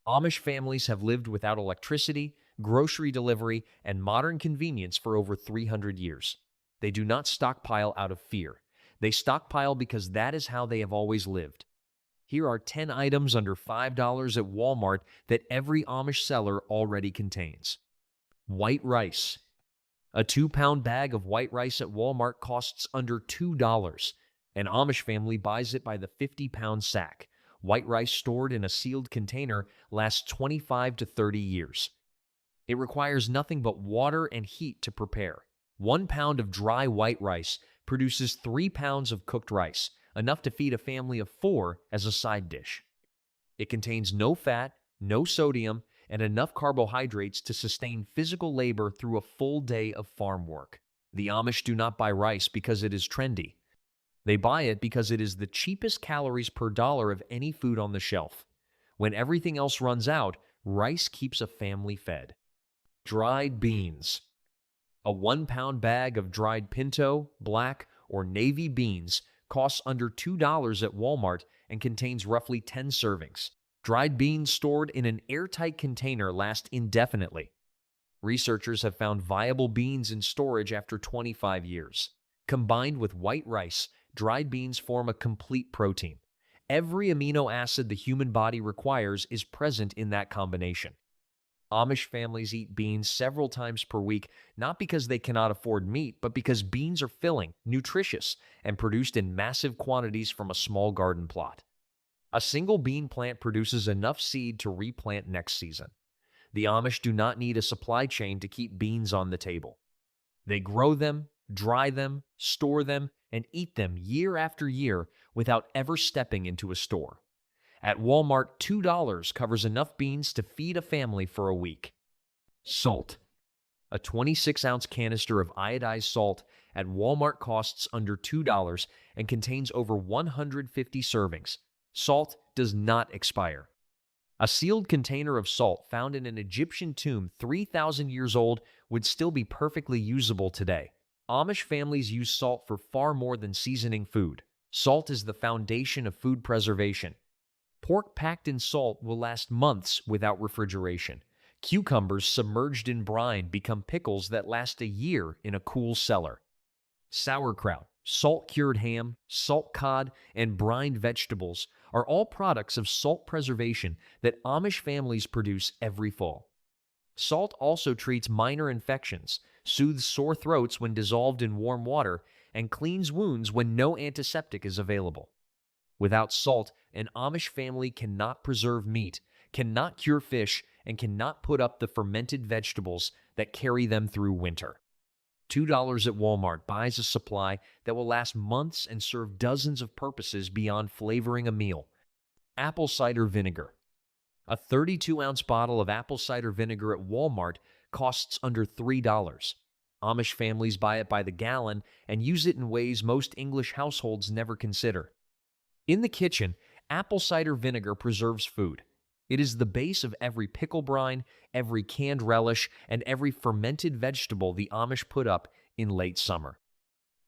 Amish families have lived without electricity, grocery delivery, and modern convenience for over 300 years. They do not stockpile out of fear. They stockpile because that is how they have always lived. Here are 10 items under $5 at Walmart that every Amish seller already contains. White rice. A 2-pound bag of white rice at Walmart costs under $2. An Amish family buys it by the 50-pound sack. White rice stored in a sealed container lasts 25 to 30 years. It requires nothing but water and heat to prepare. 1 pound of dry white rice produces 3 pounds of cooked rice, enough to feed a family of 4 as a side dish. It contains no fat, no sodium, and enough carbohydrates to sustain physical labor through a full day of farm work. The Amish do not buy rice because it is trendy. They buy it because it is the cheapest calories per dollar of any food on the shelf. When everything else runs out, rice keeps a family fed. Dried beans. A 1-pound bag of dried pinto, black, or navy beans costs under $2 at Walmart and contains roughly 10 servings. Dried beans stored in an airtight container last indefinitely. Researchers have found viable beans in storage after 25 years. Combined with white rice, dried beans form a complete protein. Every amino acid the human body requires is present in that combination. Amish families eat beans several times per week, not because they cannot afford meat, but because beans are filling, nutritious, and produced in massive quantities from a small garden plot. A single bean plant produces enough seed to replant next season. The Amish do not need a supply chain to keep beans on the table. They grow them, dry them, store them, and eat them year after year without ever stepping into a store. At Walmart, $2 covers enough beans to feed a family for a week. Salt. A 26-ounce canister of iodized salt at Walmart costs under $2 and contains over 150 servings. Salt does not expire. A sealed container of salt found in an Egyptian tomb 3,000 years old would still be perfectly usable today. Amish families use salt for far more than seasoning food. Salt is the foundation of food preservation. Pork packed in salt will last months without refrigeration. Cucumbers submerged in brine become pickles that last a year in a cool cellar. Sauerkraut, salt-cured ham, salt cod, and brined vegetables are all products of salt preservation that Amish families produce every fall. Salt also treats minor infections, soothes sore throats when dissolved in warm water, and cleans wounds when no antiseptic is available. Without salt, an Amish family cannot preserve meat, cannot cure fish, and cannot put up the fermented vegetables that carry them through winter. $2 at Walmart buys a supply that will last months and serve dozens of purposes beyond flavoring a meal. Apple cider vinegar. A 32-ounce bottle of apple cider vinegar at Walmart costs under $3. Amish families buy it by the gallon and use it in ways most English households never consider. In the kitchen, apple cider vinegar preserves food. It is the base of every pickle brine, every canned relish, and every fermented vegetable the Amish put up in late summer.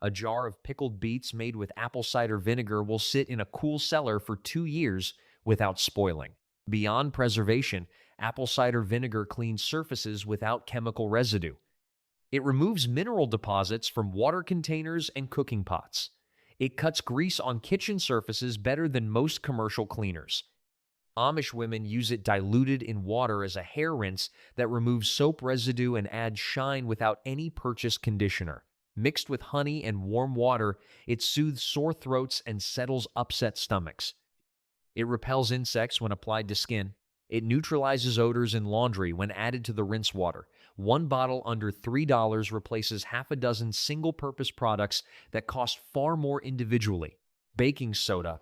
A jar of pickled beets made with apple cider vinegar will sit in a cool cellar for 2 years without spoiling. Beyond preservation, apple cider vinegar cleans surfaces without chemical residue. It removes mineral deposits from water containers and cooking pots. It cuts grease on kitchen surfaces better than most commercial cleaners. Amish women use it diluted in water as a hair rinse that removes soap residue and adds shine without any purchased conditioner. Mixed with honey and warm water, it soothes sore throats and settles upset stomachs. It repels insects when applied to skin. It neutralizes odors in laundry when added to the rinse water. 1 bottle under $3 replaces half a dozen single-purpose products that cost far more individually. Baking soda.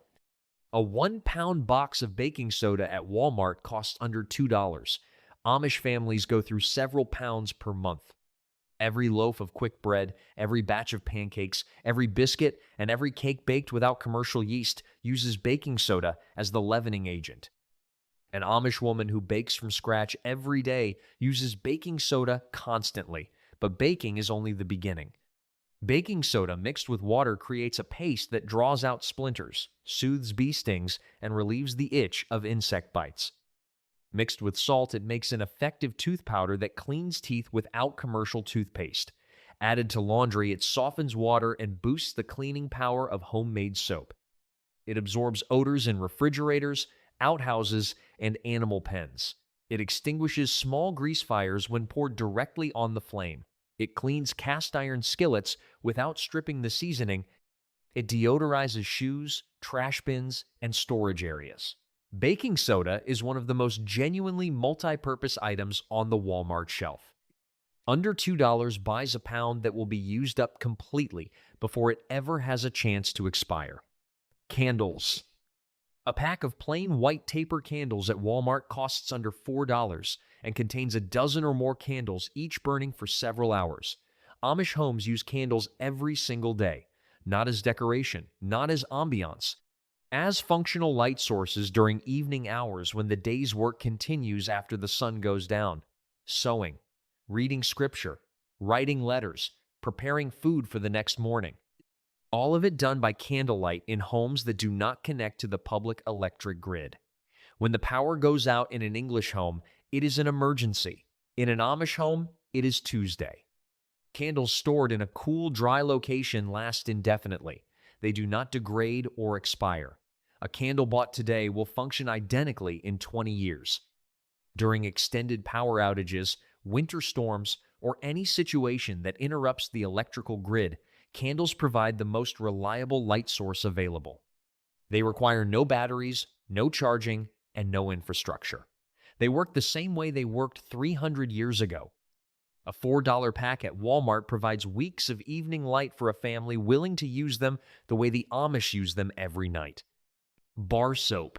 A 1-pound box of baking soda at Walmart costs under $2. Amish families go through several pounds per month. Every loaf of quick bread, every batch of pancakes, every biscuit, and every cake baked without commercial yeast uses baking soda as the leavening agent. An Amish woman who bakes from scratch every day uses baking soda constantly, but baking is only the beginning. Baking soda mixed with water creates a paste that draws out splinters, soothes bee stings, and relieves the itch of insect bites. Mixed with salt, it makes an effective tooth powder that cleans teeth without commercial toothpaste. Added to laundry, it softens water and boosts the cleaning power of homemade soap. It absorbs odors in refrigerators, outhouses, and animal pens. It extinguishes small grease fires when poured directly on the flame. It cleans cast iron skillets without stripping the seasoning. It deodorizes shoes, trash bins, and storage areas. Baking soda is one of the most genuinely multi-purpose items on the Walmart shelf. Under $2 buys a pound that will be used up completely before it ever has a chance to expire. Candles. A pack of plain white taper candles at Walmart costs under $4 and contains a dozen or more candles, each burning for several hours. Amish homes use candles every single day, not as decoration, not as ambiance, as functional light sources during evening hours when the day's work continues after the sun goes down. Sewing, reading scripture, writing letters, preparing food for the next morning. All of it done by candlelight in homes that do not connect to the public electric grid. When the power goes out in an English home, it is an emergency. In an Amish home, it is Tuesday. Candles stored in a cool, dry location last indefinitely. They do not degrade or expire. A candle bought today will function identically in 20 years. During extended power outages, winter storms, or any situation that interrupts the electrical grid, candles provide the most reliable light source available. They require no batteries, no charging, and no infrastructure. They work the same way they worked 300 years ago. A $4 pack at Walmart provides weeks of evening light for a family willing to use them the way the Amish use them every night. Bar soap.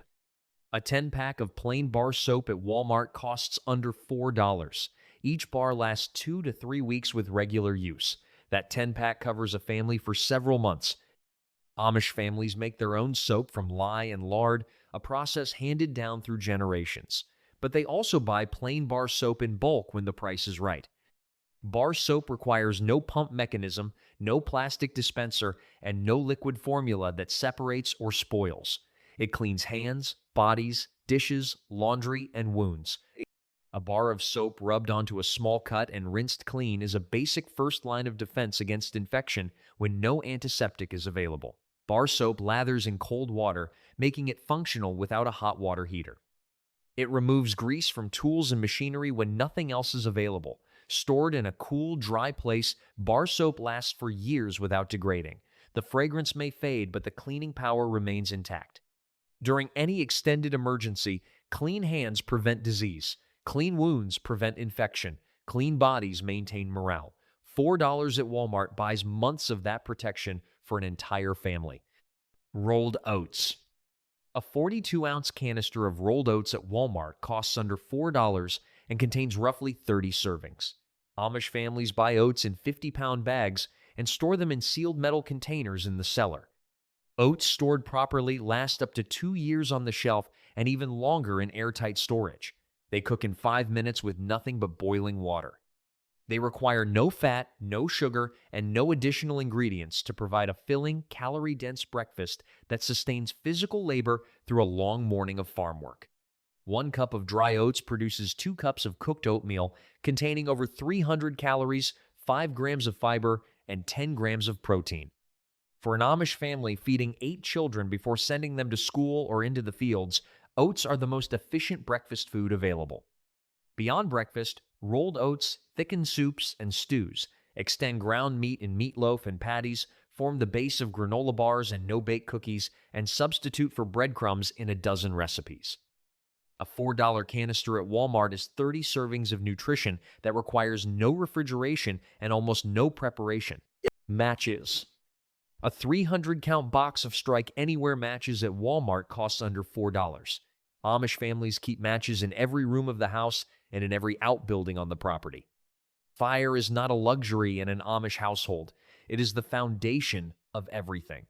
A 10-pack of plain bar soap at Walmart costs under $4. Each bar lasts 2 to 3 weeks with regular use. That 10-pack covers a family for several months. Amish families make their own soap from lye and lard, a process handed down through generations. But they also buy plain bar soap in bulk when the price is right. Bar soap requires no pump mechanism, no plastic dispenser, and no liquid formula that separates or spoils. It cleans hands, bodies, dishes, laundry, and wounds. A bar of soap rubbed onto a small cut and rinsed clean is a basic first line of defense against infection when no antiseptic is available. Bar soap lathers in cold water, making it functional without a hot water heater. It removes grease from tools and machinery when nothing else is available. Stored in a cool, dry place, bar soap lasts for years without degrading. The fragrance may fade, but the cleaning power remains intact. During any extended emergency, clean hands prevent disease. Clean wounds prevent infection. Clean bodies maintain morale. $4 at Walmart buys months of that protection for an entire family. Rolled oats. A 42-ounce canister of rolled oats at Walmart costs under $4 and contains roughly 30 servings. Amish families buy oats in 50-pound bags and store them in sealed metal containers in the cellar. Oats stored properly last up to 2 years on the shelf and even longer in airtight storage. They cook in 5 minutes with nothing but boiling water. They require no fat, no sugar, and no additional ingredients to provide a filling, calorie-dense breakfast that sustains physical labor through a long morning of farm work. 1 cup of dry oats produces 2 cups of cooked oatmeal containing over 300 calories, 5 grams of fiber, and 10 grams of protein. For an Amish family feeding 8 children before sending them to school or into the fields, oats are the most efficient breakfast food available. Beyond breakfast, rolled oats, thickened soups, and stews, extend ground meat in meatloaf and patties, form the base of granola bars and no-bake cookies, and substitute for breadcrumbs in a dozen recipes. A $4 canister at Walmart is 30 servings of nutrition that requires no refrigeration and almost no preparation. Matches. A 300-count box of Strike Anywhere matches at Walmart costs under $4. Amish families keep matches in every room of the house and in every outbuilding on the property. Fire is not a luxury in an Amish household. It is the foundation of everything.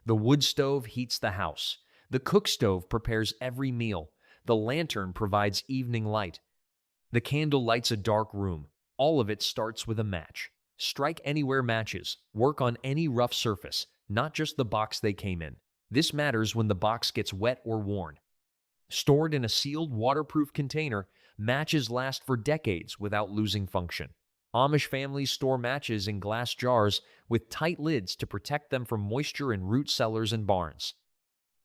The wood stove heats the house. The cook stove prepares every meal. The lantern provides evening light. The candle lights a dark room. All of it starts with a match. Strike Anywhere matches work on any rough surface, not just the box they came in. This matters when the box gets wet or worn. Stored in a sealed, waterproof container, matches last for decades without losing function. Amish families store matches in glass jars with tight lids to protect them from moisture in root cellars and barns.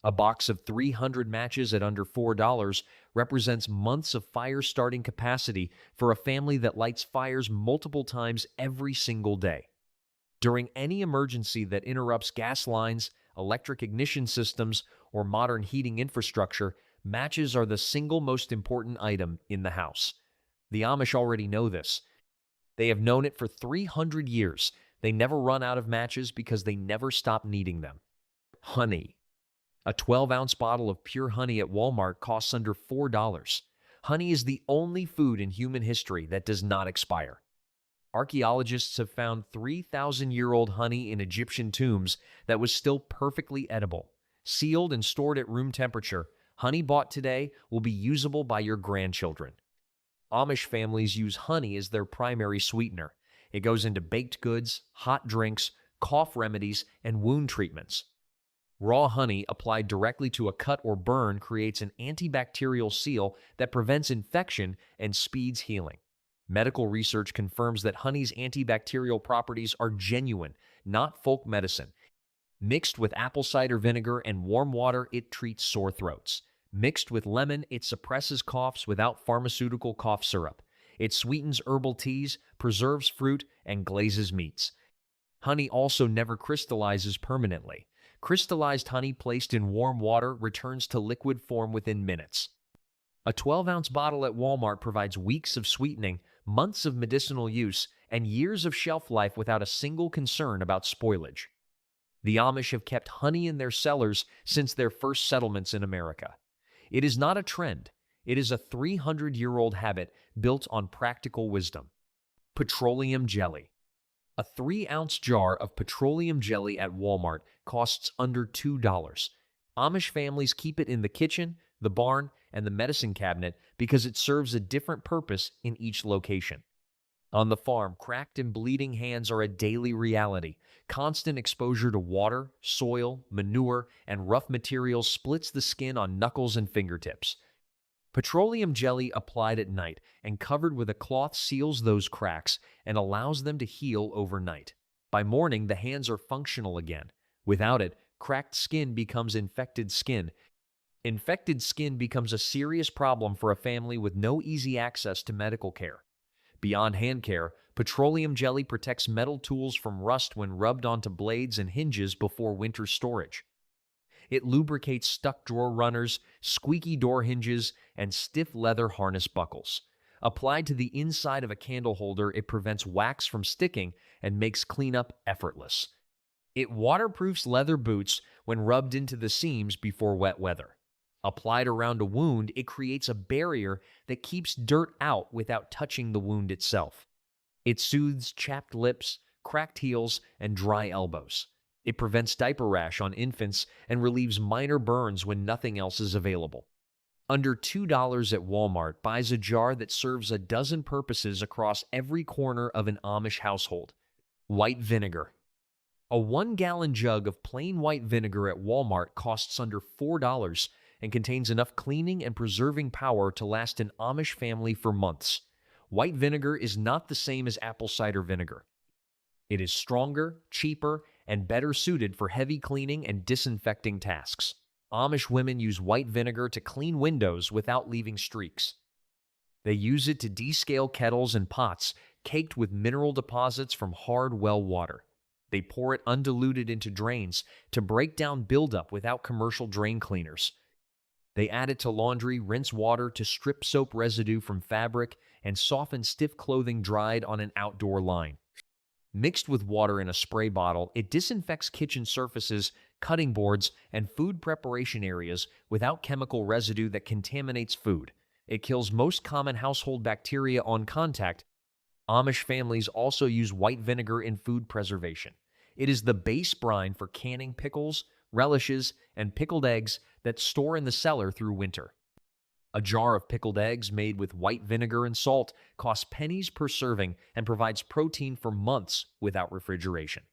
A box of 300 matches at under $4 represents months of fire-starting capacity for a family that lights fires multiple times every single day. During any emergency that interrupts gas lines, electric ignition systems, or modern heating infrastructure, matches are the single most important item in the house. The Amish already know this. They have known it for 300 years. They never run out of matches because they never stop needing them. Honey. A 12-ounce bottle of pure honey at Walmart costs under $4. Honey is the only food in human history that does not expire. Archaeologists have found 3,000-year-old honey in Egyptian tombs that was still perfectly edible. Sealed and stored at room temperature, honey bought today will be usable by your grandchildren. Amish families use honey as their primary sweetener. It goes into baked goods, hot drinks, cough remedies, and wound treatments. Raw honey applied directly to a cut or burn creates an antibacterial seal that prevents infection and speeds healing. Medical research confirms that honey's antibacterial properties are genuine, not folk medicine. Mixed with apple cider vinegar and warm water, it treats sore throats. Mixed with lemon, it suppresses coughs without pharmaceutical cough syrup. It sweetens herbal teas, preserves fruit, and glazes meats. Honey also never crystallizes permanently. Crystallized honey placed in warm water returns to liquid form within minutes. A 12-ounce bottle at Walmart provides weeks of sweetening, months of medicinal use, and years of shelf life without a single concern about spoilage. The Amish have kept honey in their cellars since their first settlements in America. It is not a trend. It is a 300-year-old habit built on practical wisdom. Petroleum jelly. A 3-ounce jar of petroleum jelly at Walmart costs under $2. Amish families keep it in the kitchen, the barn, and the medicine cabinet because it serves a different purpose in each location. On the farm, cracked and bleeding hands are a daily reality. Constant exposure to water, soil, manure, and rough materials splits the skin on knuckles and fingertips. Petroleum jelly applied at night and covered with a cloth seals those cracks and allows them to heal overnight. By morning, the hands are functional again. Without it, cracked skin becomes infected skin. Infected skin becomes a serious problem for a family with no easy access to medical care. Beyond hand care, petroleum jelly protects metal tools from rust when rubbed onto blades and hinges before winter storage. It lubricates stuck drawer runners, squeaky door hinges, and stiff leather harness buckles. Applied to the inside of a candle holder, it prevents wax from sticking and makes cleanup effortless. It waterproofs leather boots when rubbed into the seams before wet weather. Applied around a wound, it creates a barrier that keeps dirt out without touching the wound itself. It soothes chapped lips, cracked heels, and dry elbows. It prevents diaper rash on infants and relieves minor burns when nothing else is available. Under $2 at Walmart buys a jar that serves a dozen purposes across every corner of an Amish household. White vinegar. A 1-gallon jug of plain white vinegar at Walmart costs under $4 and contains enough cleaning and preserving power to last an Amish family for months. White vinegar is not the same as apple cider vinegar. It is stronger, cheaper, and better suited for heavy cleaning and disinfecting tasks. Amish women use white vinegar to clean windows without leaving streaks. They use it to descale kettles and pots caked with mineral deposits from hard well water. They pour it undiluted into drains to break down buildup without commercial drain cleaners. They add it to laundry, rinse water to strip soap residue from fabric, and soften stiff clothing dried on an outdoor line. Mixed with water in a spray bottle, it disinfects kitchen surfaces, cutting boards, and food preparation areas without chemical residue that contaminates food. It kills most common household bacteria on contact. Amish families also use white vinegar in food preservation. It is the base brine for canning pickles, relishes, and pickled eggs that store in the cellar through winter. A jar of pickled eggs made with white vinegar and salt costs pennies per serving and provides protein for months without refrigeration.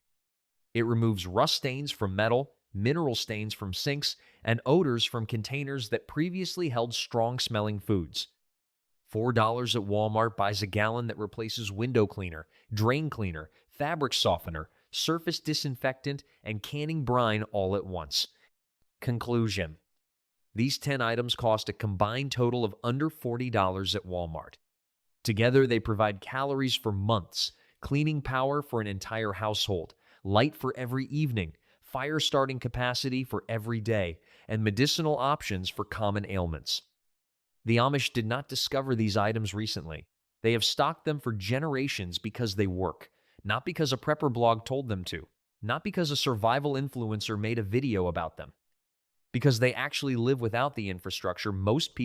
It removes rust stains from metal, mineral stains from sinks, and odors from containers that previously held strong-smelling foods. $4 at Walmart buys a gallon that replaces window cleaner, drain cleaner, fabric softener, surface disinfectant, and canning brine all at once. Conclusion: these 10 items cost a combined total of under $40 at Walmart. Together, they provide calories for months, cleaning power for an entire household, light for every evening, fire-starting capacity for every day, and medicinal options for common ailments. The Amish did not discover these items recently. They have stocked them for generations because they work, not because a prepper blog told them to, not because a survival influencer made a video about them. Because they actually live without the infrastructure most people